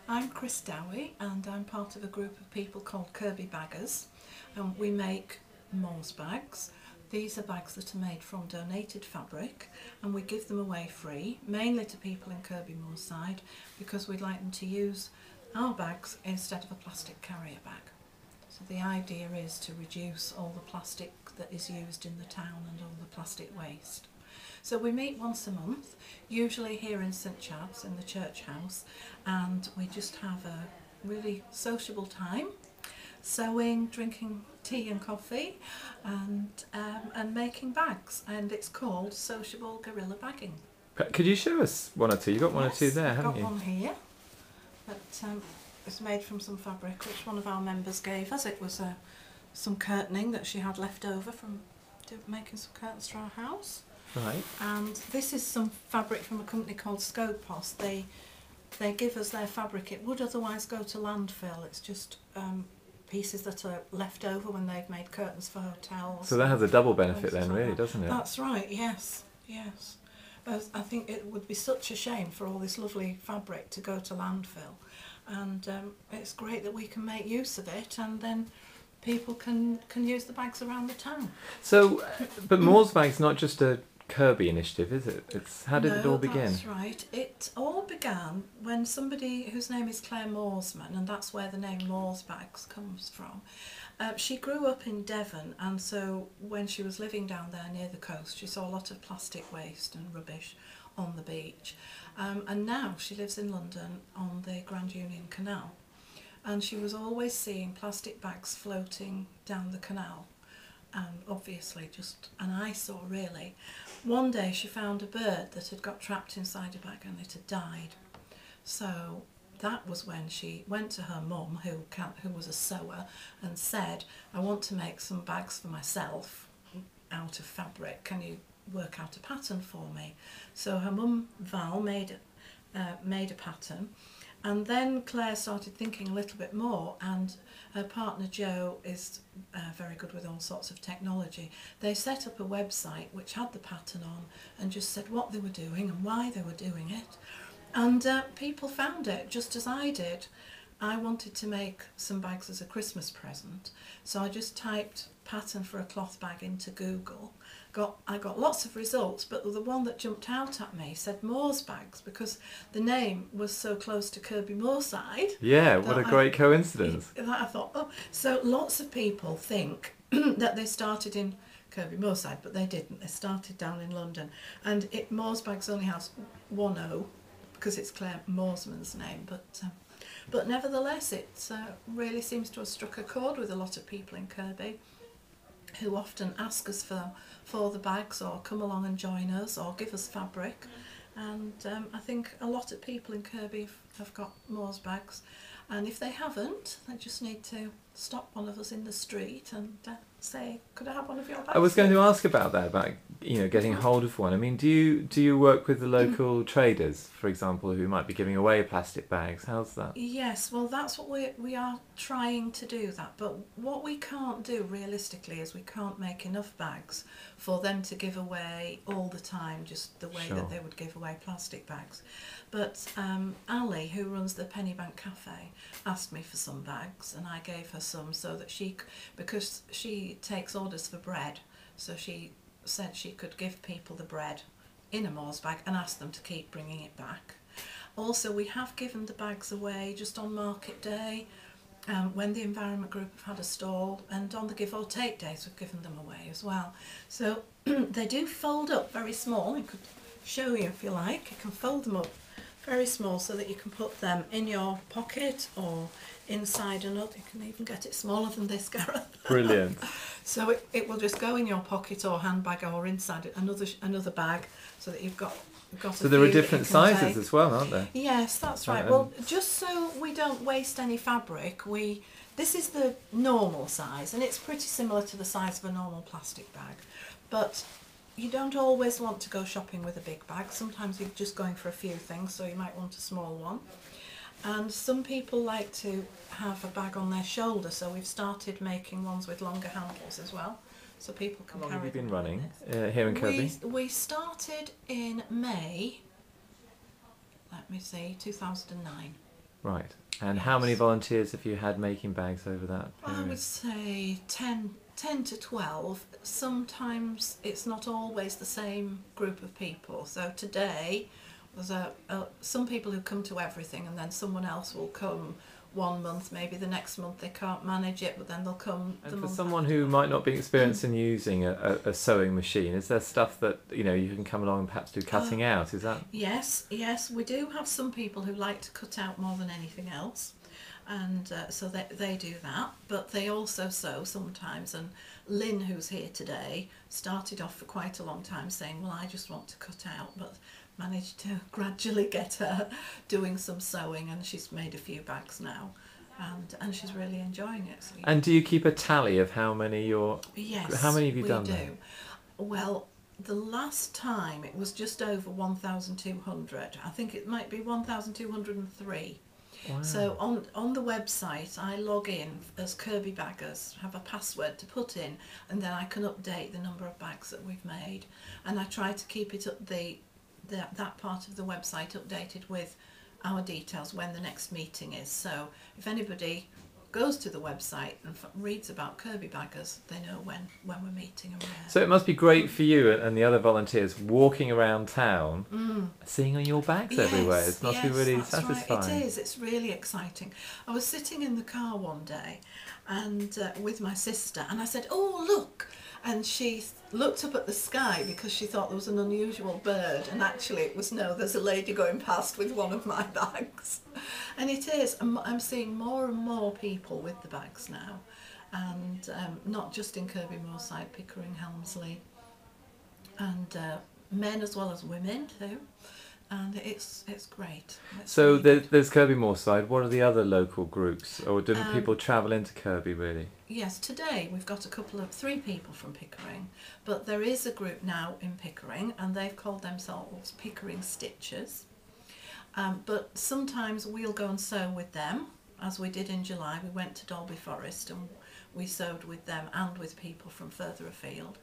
I'm Chris Dowie and I'm part of a group of people called Kirby Baggers, and we make Morsbags. These are bags that are made from donated fabric and we give them away free, mainly to people in Kirby Morside, because we'd like them to use our bags instead of a plastic carrier bag. So the idea is to reduce all the plastic that is used in the town and all the plastic waste. So we meet once a month, usually here in St Chad's in the church house, and we just have a really sociable time, sewing, drinking tea and coffee, and making bags. And it's called Sociable Guerrilla Bagging. Could you show us one or two? You've got one or two there, haven't you? I've got one here. That it's made from some fabric which one of our members gave us. It was some curtaining that she had left over from making some curtains for our house. Right. And this is some fabric from a company called Scopos. They give us their fabric. It would otherwise go to landfill. It's just pieces that are left over when they've made curtains for hotels. So that has a double benefit then, really, doesn't it? That's right, yes, yes. But I think it would be such a shame for all this lovely fabric to go to landfill. And it's great that we can make use of it, and then people can use the bags around the town. So, but Morsbag's not just a Kirby initiative, is it? How did it all begin? That's right. It all began when somebody whose name is Claire Morsman, and that's where the name Morsbags comes from. She grew up in Devon, and so when she was living down there near the coast, she saw a lot of plastic waste and rubbish on the beach. And now she lives in London on the Grand Union Canal, and she was always seeing plastic bags floating down the canal. And obviously just an eyesore, really. One day she found a bird that had got trapped inside a bag and it had died. So that was when she went to her mum, who was a sewer, and said, I want to make some bags for myself out of fabric. Can you work out a pattern for me? So her mum, Val, made a pattern. And then Claire started thinking a little bit more, and her partner Joe is very good with all sorts of technology. They set up a website which had the pattern on and just said what they were doing and why they were doing it. And people found it, just as I did. I wanted to make some bags as a Christmas present, so I just typed pattern for a cloth bag into Google. I got lots of results, but the one that jumped out at me said Morsbags, because the name was so close to Kirby Moorside. Yeah, what a great coincidence. That I thought, oh, so lots of people think that they started in Kirby Moorside, but they didn't. They started down in London, and Morsbags only has one O because it's Claire Morsman's name, but nevertheless it really seems to have struck a chord with a lot of people in Kirby, who often ask us for the bags, or come along and join us, or give us fabric. And I think a lot of people in Kirby have got Morsbags, and if they haven't, they just need to stop one of us in the street and say, could I have one of your bags? I was going to ask about that, about getting hold of one. I mean, do you work with the local traders, for example, who might be giving away plastic bags? How's that? Yes, well, that's what we are trying to do that, but what we can't do realistically is we can't make enough bags for them to give away all the time, just the way that they would give away plastic bags. But Ali, who runs the Pennybank Cafe, asked me for some bags, and I gave her some so that because she takes orders for bread, so she said she could give people the bread in a Morsbag and ask them to keep bringing it back. Also, we have given the bags away just on market day, when the Environment Group have had a stall, and on the give or take days we've given them away as well. So they do fold up very small. I could show you if you like. You can fold them up very small so that you can put them in your pocket or inside another. You can even get it smaller than this, Gareth. Brilliant. So it will just go in your pocket or handbag or inside another bag, so that you've got so there are different sizes as well, aren't there? Yes, that's right. Well, just so we don't waste any fabric, this is the normal size, and it's pretty similar to the size of a normal plastic bag. But you don't always want to go shopping with a big bag. Sometimes you're just going for a few things, so you might want a small one. And some people like to have a bag on their shoulder, so we've started making ones with longer handles as well, so people can carry them. How long have you been running here in Kirby? We started in May, let me see, 2009. Right. And how many volunteers have you had making bags over that period? I would say 10 to 12. Sometimes it's not always the same group of people. So today, there's some people who come to everything, and then someone else will come 1 month, maybe the next month they can't manage it, but then they'll come And the for month someone after. who might not be experienced in using a sewing machine, is there stuff that you can come along and perhaps do cutting out? Is that? Yes, we do have some people who like to cut out more than anything else, and so they do that, but they also sew sometimes. And Lynn, who's here today, started off for quite a long time saying, well, I just want to cut out, but managed to gradually get her doing some sewing, and she's made a few bags now, and she's really enjoying it. So And do you keep a tally of how many yes, how many have you done? We do. Well, the last time it was just over 1,200. I think it might be 1,203. Wow. So on the website, I log in as Kirby Baggers, have a password to put in, and then I can update the number of bags that we've made. And I try to keep it up that part of the website updated with our details when the next meeting is. So if anybody goes to the website and reads about Kirby Baggers, they know when we're meeting and where. So it must be great for you and the other volunteers walking around town, seeing your bags everywhere. It must be really satisfying. Right. It is. It's really exciting. I was sitting in the car one day, and with my sister, and I said, "Oh, look!" And she looked up at the sky because she thought there was an unusual bird, and actually it was, no, there's a lady going past with one of my bags. And it is. I'm seeing more and more people with the bags now, and not just in Kirby Morside, Pickering, Helmsley, and men as well as women too. And it's great. So there's Kirby Moorside. What are the other local groups, or do people travel into Kirby really? Yes, today we've got 3 people from Pickering, but there is a group now in Pickering, and they've called themselves Pickering Stitchers. But sometimes we'll go and sew with them, as we did in July. We went to Dowie Forest and we sewed with them and with people from further afield.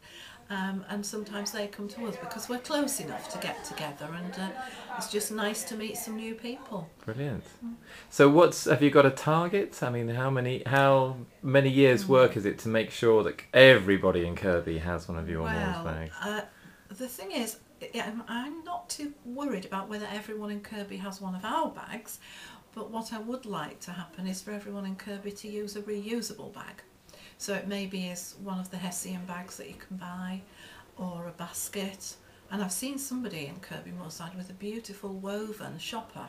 And sometimes they come to us because we're close enough to get together, and it's just nice to meet some new people. Brilliant. So have you got a target? I mean, how many years' work is it to make sure that everybody in Kirby has one of your Morsbags? The thing is, I'm not too worried about whether everyone in Kirby has one of our bags, but what I would like to happen is for everyone in Kirby to use a reusable bag. So it maybe is one of the Hessian bags that you can buy, or a basket. And I've seen somebody in Kirby Moorside with a beautiful woven shopper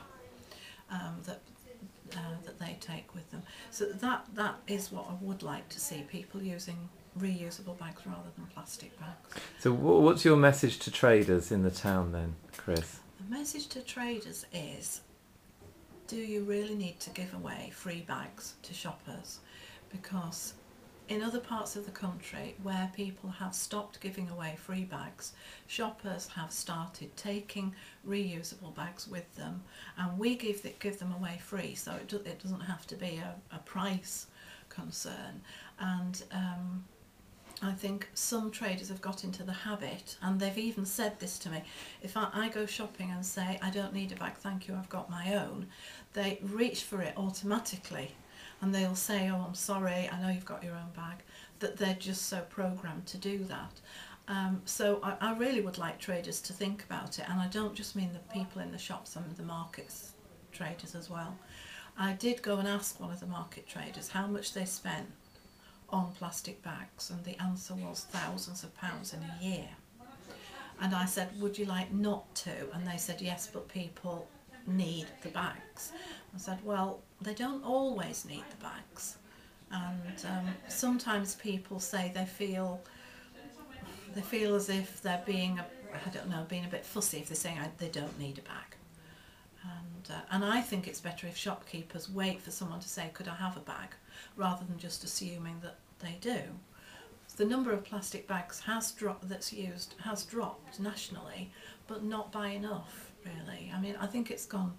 that they take with them. So that is what I would like to see, people using reusable bags rather than plastic bags. So what's your message to traders in the town then, Chris? The message to traders is, do you really need to give away free bags to shoppers? Because in other parts of the country where people have stopped giving away free bags, shoppers have started taking reusable bags with them, and we give them away free, so it doesn't have to be a price concern. And I think some traders have got into the habit, and they've even said this to me, if I go shopping and say, I don't need a bag, thank you, I've got my own, they reach for it automatically. And they'll say, oh, I'm sorry, I know you've got your own bag, that they're just so programmed to do that. So I really would like traders to think about it, and I don't just mean the people in the shops, I mean the markets traders as well. I did go and ask one of the market traders how much they spent on plastic bags, and the answer was thousands of pounds in a year. And I said, would you like not to? And they said, yes, but people need the bags. I said, well, they don't always need the bags, and sometimes people say they feel as if they're being being a bit fussy if they're saying they don't need a bag. And I think it's better if shopkeepers wait for someone to say, could I have a bag, rather than just assuming that they do. The number of plastic bags that's used has dropped nationally, but not by enough, really. I mean, I think it's gone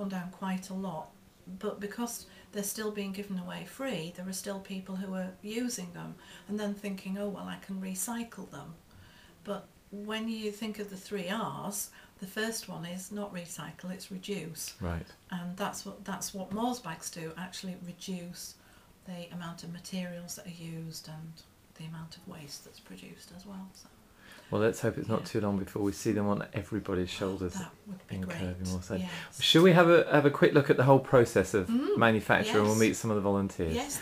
down quite a lot, but because they're still being given away free, there are still people who are using them and then thinking, oh well, I can recycle them. But when you think of the 3 R's, the first one is not recycle, it's reduce. Right. And that's what Morsbags do, actually reduce the amount of materials that are used and the amount of waste that's produced as well. So. Well, let's hope it's not too long before we see them on everybody's shoulders That would be in great. Kirby Morside. Yes. Should we have a quick look at the whole process of manufacture, and we'll Yes. meet some of the volunteers? Yes.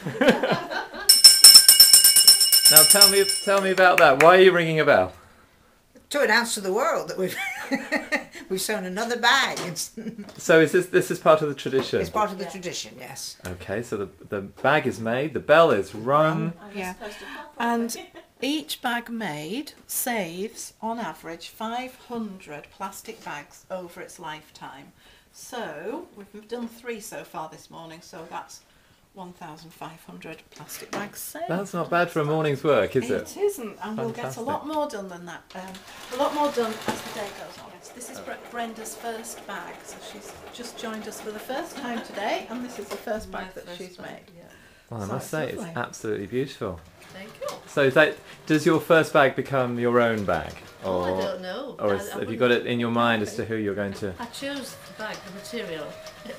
Now tell me about that. Why are you ringing a bell? To announce to the world that we've we've sewn another bag. So is this is part of the tradition? It's part of the tradition, yes. Okay, so the bag is made, the bell is rung. Yeah. And each bag made saves, on average, 500 plastic bags over its lifetime. So we've done 3 so far this morning, so that's 1,500 plastic bags saved. That's not bad for a morning's work, is it? It isn't, and we'll get a lot more done than that. A lot more done as the day goes on. Yes, this is Brenda's first bag, so she's just joined us for the first time today, and this is the first bag that she's made. Well, I So must say, lovely. it's absolutely beautiful. Thank you. So does your first bag become your own bag? Oh, I don't know. Or have you got it in your mind as to who you're going to... I chose the bag, the material,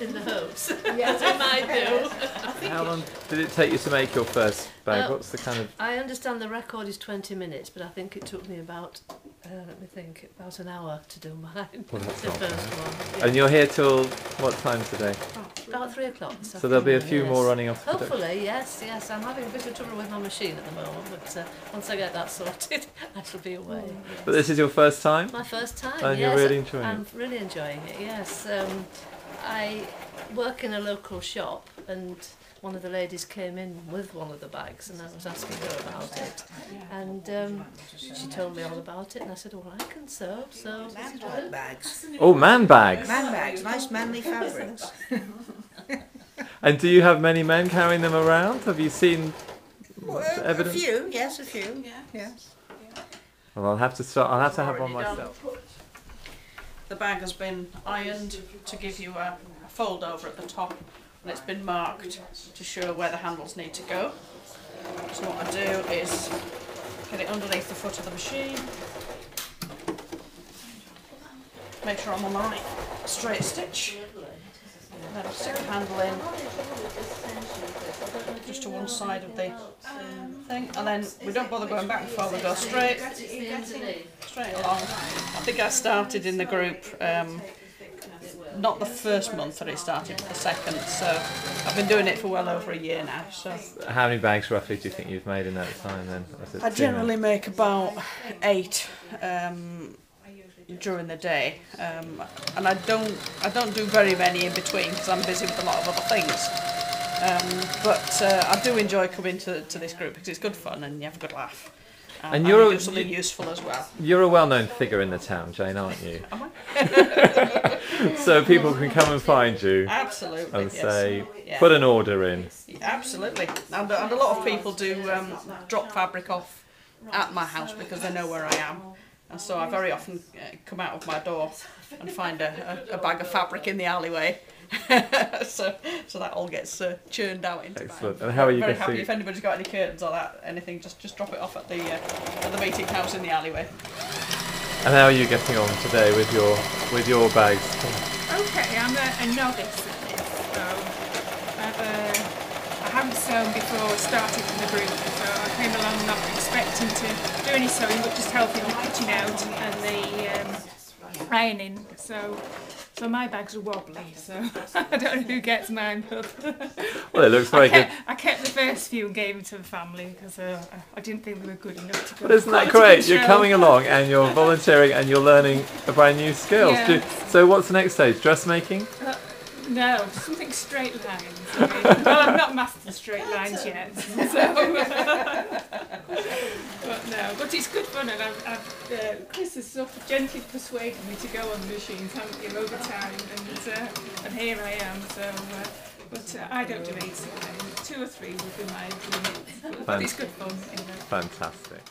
in the hopes. Yes, I might do. How long did it take you to make your first bag? What's the kind of... I understand the record is 20 minutes, but I think it took me about, let me think, about an hour to do mine. Well, that's the not first bad. one. And you're here till what time today? About 3 o'clock. So there'll be a few more running off the production. Hopefully, yes. I'm having a bit of trouble with my machine at the moment, but once I get that sorted, I shall be away. Yes. But this is your first time? My first time, And yes. you're really enjoying it? I'm really enjoying it, yes. I work in a local shop, and one of the ladies came in with one of the bags, and I was asking her about it. And she told me all about it, and I said, well, I can sew, so... Man bags. Oh, man bags! Man bags, nice manly fabrics. And do you have many men carrying them around? Have you seen evidence? A few, yes, a few. Yeah. Yes. Well, I'll have to have one myself. The bag has been ironed to give you a fold over at the top, and it's been marked to show where the handles need to go. So what I do is get it underneath the foot of the machine, make sure I'm on the right straight stitch, and then I'll stick the handle in just to one side of the thing, and then we don't bother going back and forth, we go straight along. I think I started in the group not the first month that it started, but the second, so I've been doing it for well over a year now. So How many bags roughly do you think you've made in that time then? I generally make about 8 during the day, and I don't do very many in between because I'm busy with a lot of other things. But I do enjoy coming to this group because it's good fun and you have a good laugh. And you you're do something useful as well. You're a well-known figure in the town, Jane, aren't you? Am I? So people can come and find you Absolutely. and yes. say, Yeah. put an order in. Absolutely, and a lot of people do drop fabric off at my house because they know where I am, and so I very often come out of my door and find a bag of fabric in the alleyway. so that all gets churned out into Excellent. bags. And how are you very getting? happy if anybody's got any curtains or that, anything, just drop it off at the meeting house in the alleyway. And how are you getting on today with your bags? Okay, I'm a novice at this, so I haven't sewn before starting in the group, so I came along not expecting to do any sewing, but just helping the kitchen out and the ironing. So my bags are wobbly, so I don't know who gets mine. But Well, it looks very good. I kept the first few and gave them to the family because I didn't think they were good enough to go. But isn't that quality great? You're control. coming along and you're volunteering and you're learning a brand new skills. Yeah. So what's the next stage? Dressmaking? No, something straight lines. I mean, well, I've not mastered straight lines yet, so. But it's good fun, and Chris has sort of gently persuaded me to go on the machines, haven't you, over time, and here I am. So, but I don't do 8 so 2 or 3 would be my limit. But it's good fun. You know. Fantastic.